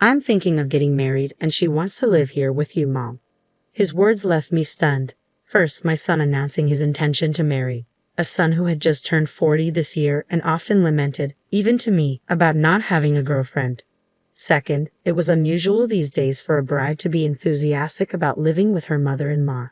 I'm thinking of getting married and she wants to live here with you, Mom." His words left me stunned. First, my son announcing his intention to marry. A son who had just turned 40 this year and often lamented, even to me, about not having a girlfriend. Second, it was unusual these days for a bride to be enthusiastic about living with her mother-in-law.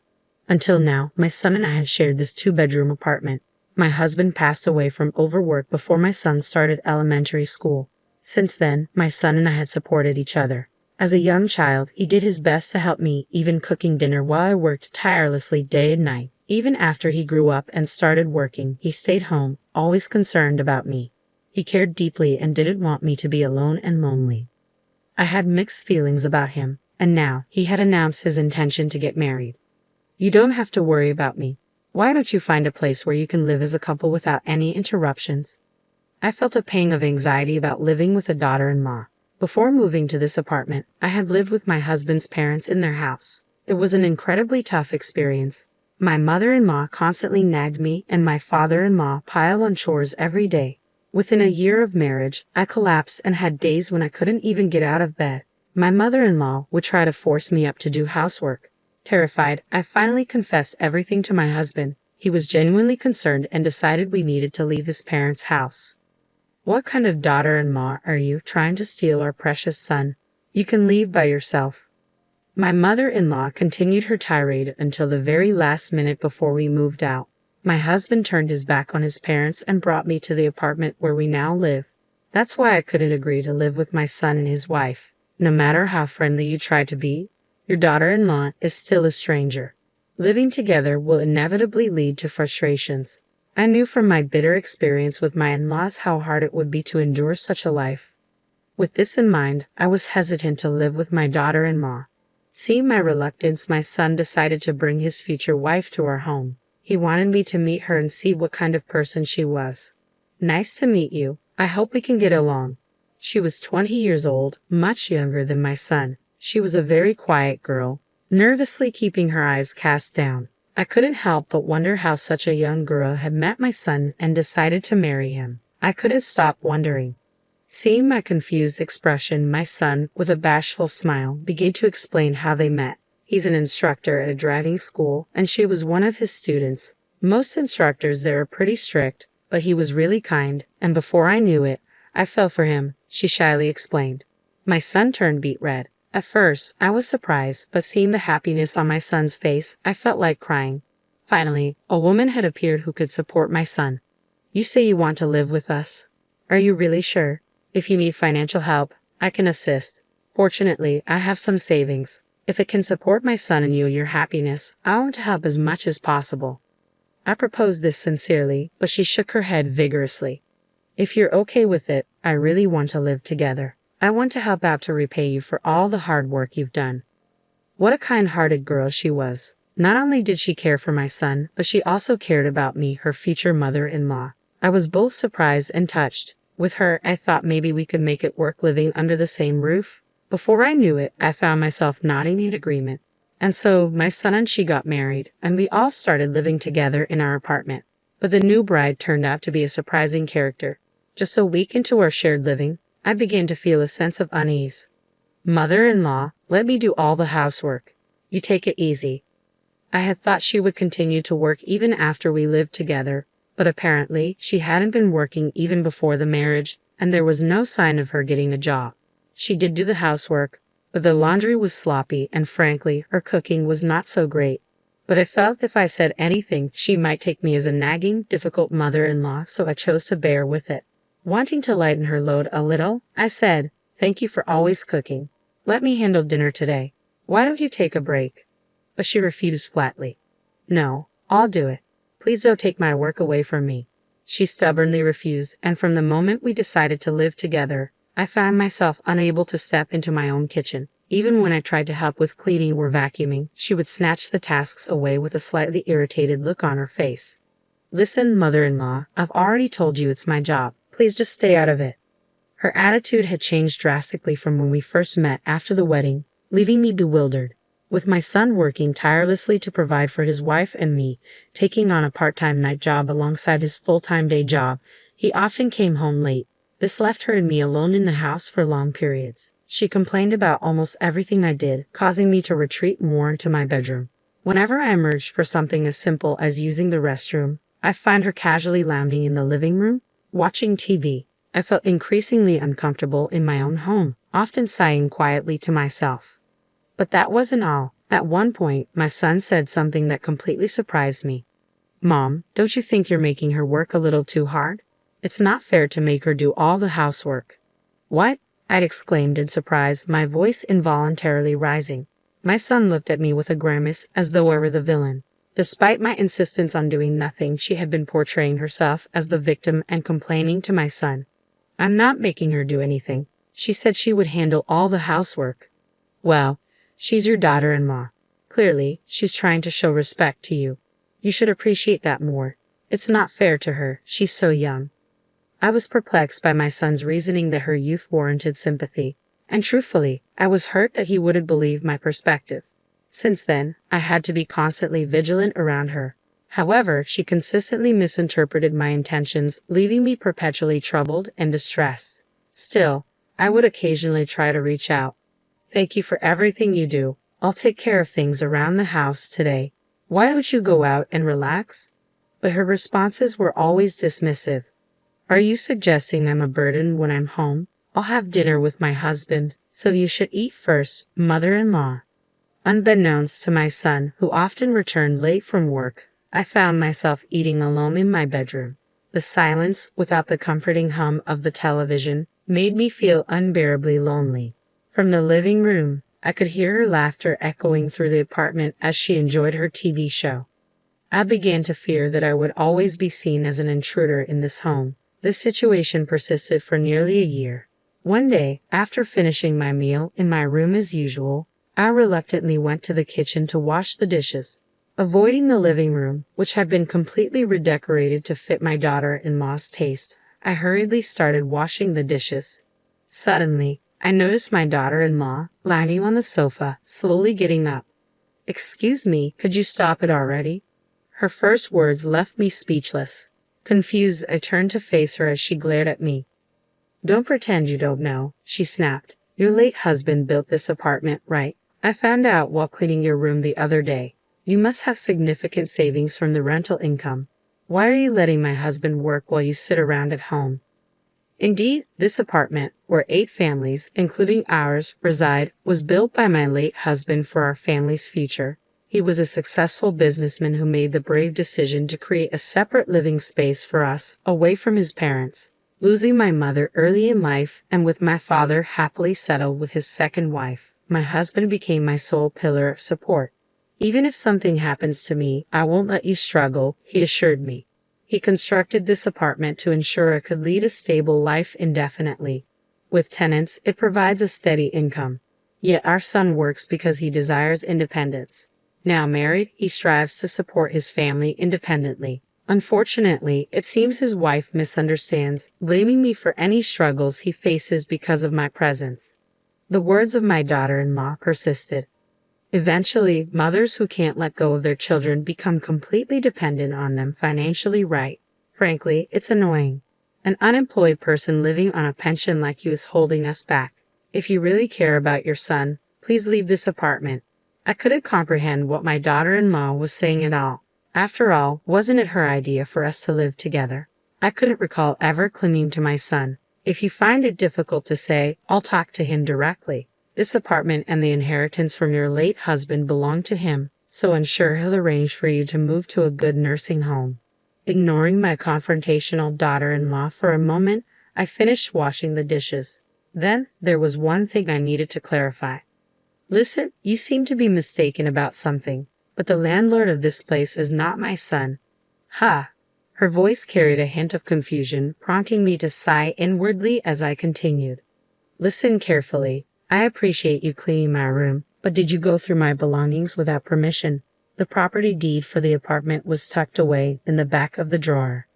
Until now, my son and I had shared this 2-bedroom apartment. My husband passed away from overwork before my son started elementary school. Since then, my son and I had supported each other. As a young child, he did his best to help me, even cooking dinner while I worked tirelessly day and night. Even after he grew up and started working, he stayed home, always concerned about me. He cared deeply and didn't want me to be alone and lonely. I had mixed feelings about him, and now he had announced his intention to get married. "You don't have to worry about me. Why don't you find a place where you can live as a couple without any interruptions?" I felt a pang of anxiety about living with a daughter-in-law. Before moving to this apartment, I had lived with my husband's parents in their house. It was an incredibly tough experience. My mother-in-law constantly nagged me, and my father-in-law piled on chores every day. Within a year of marriage, I collapsed and had days when I couldn't even get out of bed. My mother-in-law would try to force me up to do housework. Terrified, I finally confessed everything to my husband. He was genuinely concerned and decided we needed to leave his parents' house. "What kind of daughter-in-law are you, trying to steal our precious son? You can leave by yourself." My mother-in-law continued her tirade until the very last minute before we moved out. My husband turned his back on his parents and brought me to the apartment where we now live. That's why I couldn't agree to live with my son and his wife. No matter how friendly you try to be, your daughter-in-law is still a stranger. Living together will inevitably lead to frustrations. I knew from my bitter experience with my in-laws how hard it would be to endure such a life. With this in mind, I was hesitant to live with my daughter-in-law. Seeing my reluctance, my son decided to bring his future wife to our home. He wanted me to meet her and see what kind of person she was. "Nice to meet you. I hope we can get along." She was 20 years old, much younger than my son. She was a very quiet girl, nervously keeping her eyes cast down. I couldn't help but wonder how such a young girl had met my son and decided to marry him. I couldn't stop wondering. Seeing my confused expression, my son, with a bashful smile, began to explain how they met. He's an instructor at a driving school, and she was one of his students. Most instructors there are pretty strict, but he was really kind, and before I knew it, I fell for him, she shyly explained. My son turned beet red. At first, I was surprised, but seeing the happiness on my son's face, I felt like crying. Finally, a woman had appeared who could support my son. "You say you want to live with us. Are you really sure? If you need financial help, I can assist. Fortunately, I have some savings. If it can support my son and you and your happiness, I want to help as much as possible." I proposed this sincerely, but she shook her head vigorously. "If you're okay with it, I really want to live together. I want to help out to repay you for all the hard work you've done." What a kind-hearted girl she was. Not only did she care for my son, but she also cared about me, her future mother-in-law. I was both surprised and touched. With her, I thought maybe we could make it work living under the same roof. Before I knew it, I found myself nodding in agreement. And so, my son and she got married, and we all started living together in our apartment. But the new bride turned out to be a surprising character. Just a week into our shared living, I began to feel a sense of unease. "Mother-in-law, let me do all the housework. You take it easy." I had thought she would continue to work even after we lived together, but apparently she hadn't been working even before the marriage, and there was no sign of her getting a job. She did do the housework, but the laundry was sloppy, and frankly, her cooking was not so great. But I felt if I said anything, she might take me as a nagging, difficult mother-in-law, so I chose to bear with it. Wanting to lighten her load a little, I said, "Thank you for always cooking. Let me handle dinner today. Why don't you take a break?" But she refused flatly. "No, I'll do it. Please don't take my work away from me." She stubbornly refused, and from the moment we decided to live together, I found myself unable to step into my own kitchen. Even when I tried to help with cleaning or vacuuming, she would snatch the tasks away with a slightly irritated look on her face. "Listen, mother-in-law, I've already told you it's my job. Please just stay out of it." Her attitude had changed drastically from when we first met after the wedding, leaving me bewildered. With my son working tirelessly to provide for his wife and me, taking on a part-time night job alongside his full-time day job, he often came home late. This left her and me alone in the house for long periods. She complained about almost everything I did, causing me to retreat more into my bedroom. Whenever I emerged for something as simple as using the restroom, I find her casually lounging in the living room, watching TV. I felt increasingly uncomfortable in my own home, often sighing quietly to myself. But that wasn't all. At one point, my son said something that completely surprised me. "Mom, don't you think you're making her work a little too hard? It's not fair to make her do all the housework." "What?" I'd exclaimed in surprise, my voice involuntarily rising. My son looked at me with a grimace as though I were the villain. Despite my insistence on doing nothing, she had been portraying herself as the victim and complaining to my son. "I'm not making her do anything. She said she would handle all the housework." "Well, she's your daughter-in-law. Clearly, she's trying to show respect to you. You should appreciate that more. It's not fair to her. She's so young." I was perplexed by my son's reasoning that her youth warranted sympathy, and truthfully, I was hurt that he wouldn't believe my perspective. Since then, I had to be constantly vigilant around her. However, she consistently misinterpreted my intentions, leaving me perpetually troubled and distressed. Still, I would occasionally try to reach out. "Thank you for everything you do. I'll take care of things around the house today. Why don't you go out and relax?" But her responses were always dismissive. "Are you suggesting I'm a burden when I'm home? I'll have dinner with my husband, so you should eat first, mother-in-law." Unbeknownst to my son, who often returned late from work, I found myself eating alone in my bedroom. The silence, without the comforting hum of the television, made me feel unbearably lonely. From the living room, I could hear her laughter echoing through the apartment as she enjoyed her TV show. I began to fear that I would always be seen as an intruder in this home. This situation persisted for nearly a year. One day, after finishing my meal in my room as usual, I reluctantly went to the kitchen to wash the dishes. Avoiding the living room, which had been completely redecorated to fit my daughter-in-law's taste, I hurriedly started washing the dishes. Suddenly, I noticed my daughter-in-law lying on the sofa, slowly getting up. "Excuse me, could you stop it already?" Her first words left me speechless. Confused, I turned to face her as she glared at me. "Don't pretend you don't know," she snapped. "Your late husband built this apartment, right? I found out while cleaning your room the other day. You must have significant savings from the rental income. Why are you letting my husband work while you sit around at home?" Indeed, this apartment, where 8 families, including ours, reside, was built by my late husband for our family's future. He was a successful businessman who made the brave decision to create a separate living space for us, away from his parents. Losing my mother early in life, and with my father happily settled with his second wife, my husband became my sole pillar of support. "Even if something happens to me, I won't let you struggle," he assured me. He constructed this apartment to ensure I could lead a stable life indefinitely. With tenants, it provides a steady income. Yet our son works because he desires independence. Now married, he strives to support his family independently. Unfortunately, it seems his wife misunderstands, blaming me for any struggles he faces because of my presence. The words of my daughter-in-law persisted. Eventually, mothers who can't let go of their children become completely dependent on them financially, right? Frankly, it's annoying. An unemployed person living on a pension like you is holding us back. If you really care about your son, please leave this apartment. I couldn't comprehend what my daughter-in-law was saying at all. After all, wasn't it her idea for us to live together? I couldn't recall ever clinging to my son. "If you find it difficult to say, I'll talk to him directly. This apartment and the inheritance from your late husband belong to him, so I'm sure he'll arrange for you to move to a good nursing home." Ignoring my confrontational daughter-in-law for a moment, I finished washing the dishes. Then, there was one thing I needed to clarify. "Listen, you seem to be mistaken about something, but the landlord of this place is not my son." "Ha!" Her voice carried a hint of confusion, prompting me to sigh inwardly as I continued. "Listen carefully. I appreciate you cleaning my room, but did you go through my belongings without permission?" The property deed for the apartment was tucked away in the back of the drawer.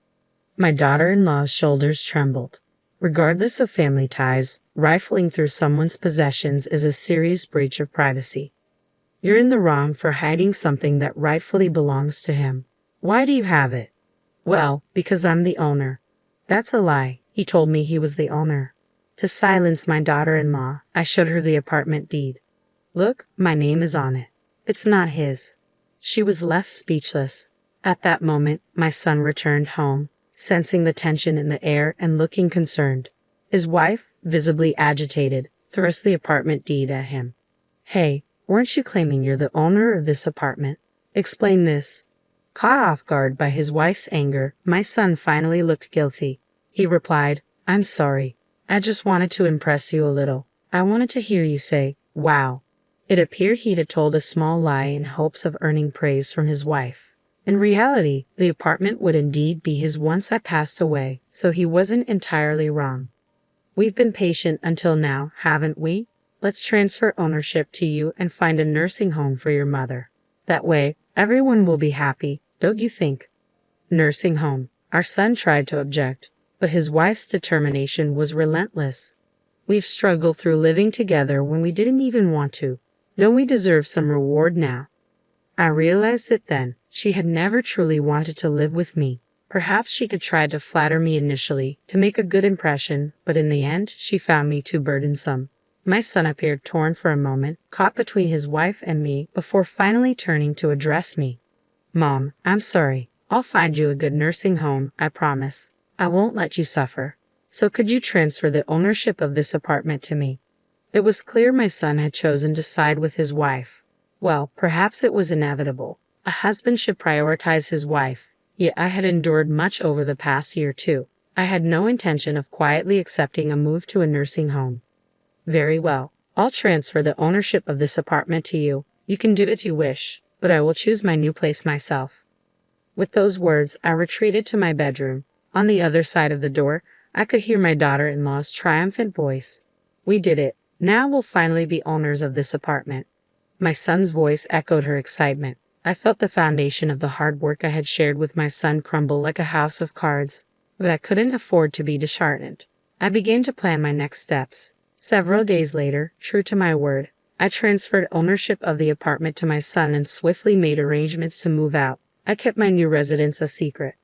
My daughter-in-law's shoulders trembled. Regardless of family ties, rifling through someone's possessions is a serious breach of privacy. You're in the wrong for hiding something that rightfully belongs to him. Why do you have it? Well, because I'm the owner. That's a lie. He told me he was the owner. To silence my daughter-in-law, I showed her the apartment deed. Look, my name is on it. It's not his. She was left speechless. At that moment, my son returned home, sensing the tension in the air and looking concerned. His wife, visibly agitated, thrust the apartment deed at him. Hey, weren't you claiming you're the owner of this apartment? Explain this. Caught off guard by his wife's anger, my son finally looked guilty. He replied, I'm sorry. I just wanted to impress you a little. I wanted to hear you say, wow. It appeared he had told a small lie in hopes of earning praise from his wife. In reality, the apartment would indeed be his once I passed away, so he wasn't entirely wrong. We've been patient until now, haven't we? Let's transfer ownership to you and find a nursing home for your mother. That way, everyone will be happy, don't you think? Nursing home. Our son tried to object, but his wife's determination was relentless. We've struggled through living together when we didn't even want to. Don't we deserve some reward now? I realized it then. She had never truly wanted to live with me. Perhaps she could try to flatter me initially, to make a good impression, but in the end, she found me too burdensome. My son appeared torn for a moment, caught between his wife and me, before finally turning to address me. Mom, I'm sorry. I'll find you a good nursing home, I promise. I won't let you suffer. So could you transfer the ownership of this apartment to me? It was clear my son had chosen to side with his wife. Well, perhaps it was inevitable. A husband should prioritize his wife. Yet I had endured much over the past year too. I had no intention of quietly accepting a move to a nursing home. Very well. I'll transfer the ownership of this apartment to you. You can do as you wish, but I will choose my new place myself. With those words, I retreated to my bedroom. On the other side of the door, I could hear my daughter-in-law's triumphant voice. We did it. Now we'll finally be owners of this apartment. My son's voice echoed her excitement. I felt the foundation of the hard work I had shared with my son crumble like a house of cards, but I couldn't afford to be disheartened. I began to plan my next steps. Several days later, true to my word, I transferred ownership of the apartment to my son and swiftly made arrangements to move out. I kept my new residence a secret.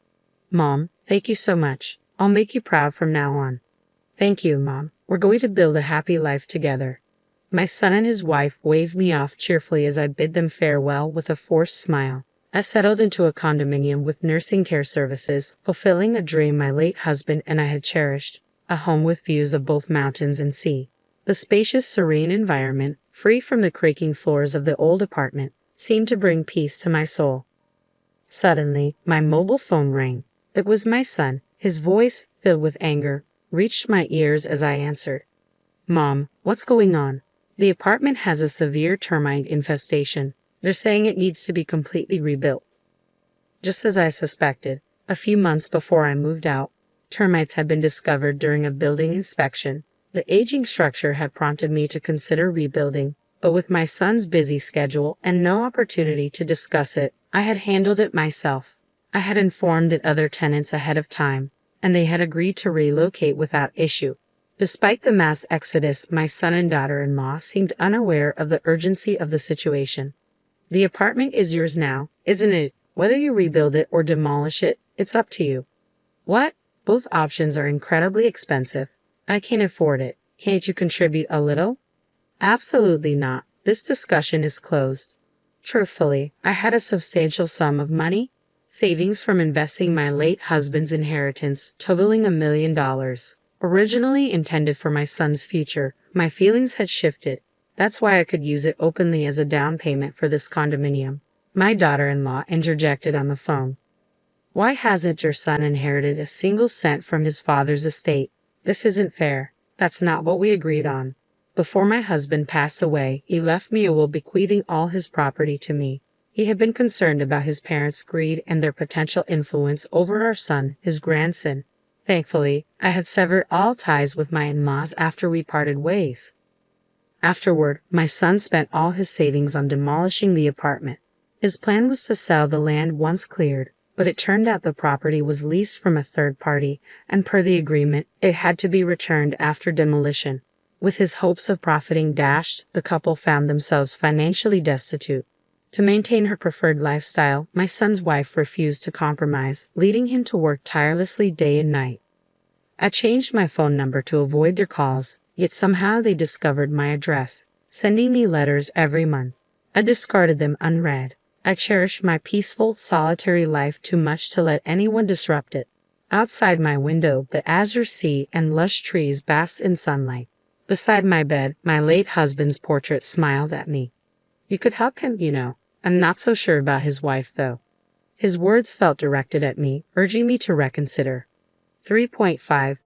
Mom, thank you so much. I'll make you proud from now on. Thank you, Mom. We're going to build a happy life together. My son and his wife waved me off cheerfully as I bid them farewell with a forced smile. I settled into a condominium with nursing care services, fulfilling a dream my late husband and I had cherished, a home with views of both mountains and sea. The spacious, serene environment, free from the creaking floors of the old apartment, seemed to bring peace to my soul. Suddenly, my mobile phone rang. It was my son. His voice, filled with anger, reached my ears as I answered. Mom, what's going on? The apartment has a severe termite infestation. They're saying it needs to be completely rebuilt. Just as I suspected, a few months before I moved out, termites had been discovered during a building inspection. The aging structure had prompted me to consider rebuilding, but with my son's busy schedule and no opportunity to discuss it, I had handled it myself. I had informed the other tenants ahead of time, and they had agreed to relocate without issue. Despite the mass exodus, my son and daughter-in-law seemed unaware of the urgency of the situation. The apartment is yours now, isn't it? Whether you rebuild it or demolish it, it's up to you. What? Both options are incredibly expensive. I can't afford it. Can't you contribute a little? Absolutely not. This discussion is closed. Truthfully, I had a substantial sum of money, savings from investing my late husband's inheritance, totaling $1 million. Originally intended for my son's future, my feelings had shifted. That's why I could use it openly as a down payment for this condominium. My daughter-in-law interjected on the phone. Why hasn't your son inherited a single cent from his father's estate? This isn't fair. That's not what we agreed on. Before my husband passed away, he left me a will bequeathing all his property to me. He had been concerned about his parents' greed and their potential influence over our son, his grandson. Thankfully, I had severed all ties with my in-laws after we parted ways. Afterward, my son spent all his savings on demolishing the apartment. His plan was to sell the land once cleared, but it turned out the property was leased from a third party, and per the agreement, it had to be returned after demolition. With his hopes of profiting dashed, the couple found themselves financially destitute. To maintain her preferred lifestyle, my son's wife refused to compromise, leading him to work tirelessly day and night. I changed my phone number to avoid their calls, yet somehow they discovered my address, sending me letters every month. I discarded them unread. I cherished my peaceful, solitary life too much to let anyone disrupt it. Outside my window, the azure sea and lush trees basked in sunlight. Beside my bed, my late husband's portrait smiled at me. You could help him, you know. I'm not so sure about his wife, though. His words felt directed at me, urging me to reconsider. 3.5